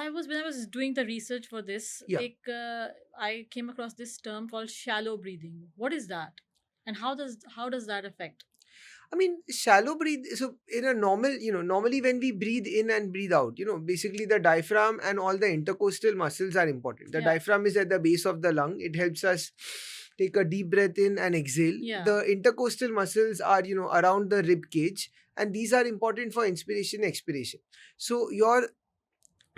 when I was doing the research for this, Yeah. I came across this term called shallow breathing. What is that, and how does that affect? I mean, shallow breathe. So, in a normal, normally when we breathe in and breathe out, basically the diaphragm and all the intercostal muscles are important. The Yeah. diaphragm is at the base of the lung. It helps us take a deep breath in and exhale. Yeah. The intercostal muscles are, around the rib cage, and these are important for inspiration, expiration. So, your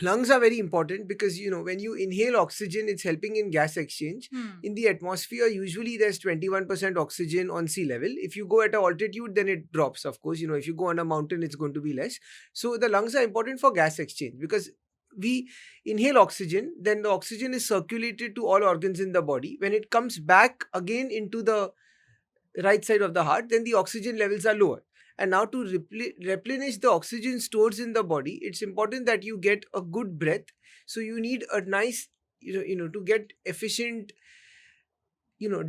lungs are very important because when you inhale oxygen, it's helping in gas exchange. In the atmosphere, usually there's 21% oxygen on sea level. If you go at an altitude, then it drops, of course. If you go on a mountain, it's going to be less. So the lungs are important for gas exchange because we inhale oxygen, then the oxygen is circulated to all organs in the body. When it comes back again into the right side of the heart, then the oxygen levels are lower. And now to replenish the oxygen stores in the body, it's important that you get a good breath. So you need a nice, to get efficient,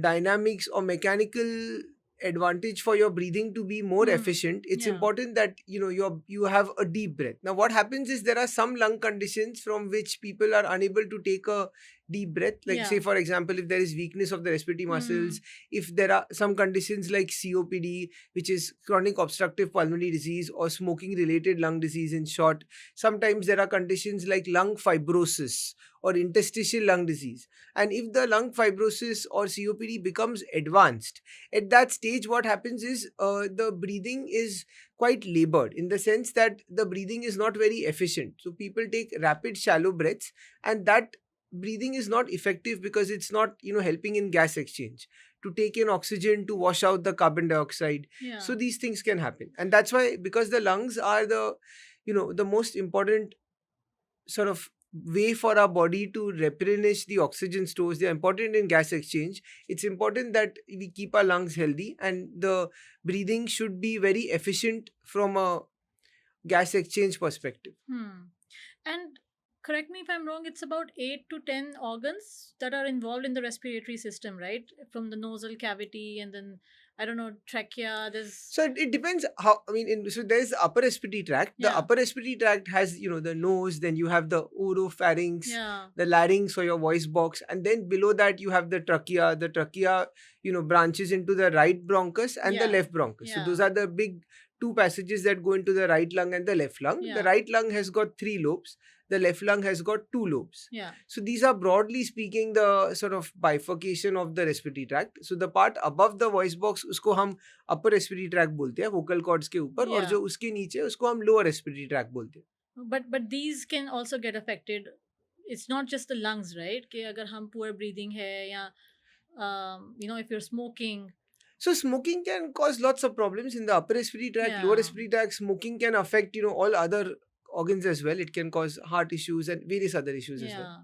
dynamics or mechanical advantage for your breathing to be more efficient. It's Yeah. important that you have a deep breath. Now what happens is there are some lung conditions from which people are unable to take a deep breath, like say Yeah. for example, if there is weakness of the respiratory muscles, if there are some conditions like COPD, which is chronic obstructive pulmonary disease, or smoking related lung disease in short. Sometimes there are conditions like lung fibrosis or interstitial lung disease. And if the lung fibrosis or COPD becomes advanced, at that stage, what happens is the breathing is quite labored, in the sense that the breathing is not very efficient. So people take rapid, shallow breaths, and that breathing is not effective because it's not, helping in gas exchange to take in oxygen to wash out the carbon dioxide. Yeah. So these things can happen. And that's why, because the lungs are the most important sort of way for our body to replenish the oxygen stores. They are important in gas exchange. It's important that we keep our lungs healthy, and the breathing should be very efficient from a gas exchange perspective. And correct me if I'm wrong, it's about 8 to 10 organs that are involved in the respiratory system, right? From the nasal cavity, and then, I don't know, trachea. So it depends how, so there's the upper respiratory tract. The Yeah. upper respiratory tract has, the nose, then you have the oropharynx, Yeah. the larynx or your voice box, and then below that you have the trachea. The trachea, branches into the right bronchus and the Yeah. left bronchus. So Yeah. those are the big two passages that go into the right lung and the left lung. The Yeah. right lung has got 3 lobes. The left lung has got 2 lobes. Yeah. So these are, broadly speaking, the sort of bifurcation of the respiratory tract. So the part above the voice box, उसको हम upper respiratory tract बोलते हैं, vocal cords के ऊपर, और Yeah. जो उसके नीचे उसको हम lower respiratory tract बोलते हैं. But these can also get affected. It's not just the lungs, right? कि अगर हम poor breathing है, या if you're smoking. So smoking can cause lots of problems in the upper respiratory tract, Yeah. lower respiratory tract. Smoking can affect, all other organs as well. It can cause heart issues and various other issues as well. Yeah.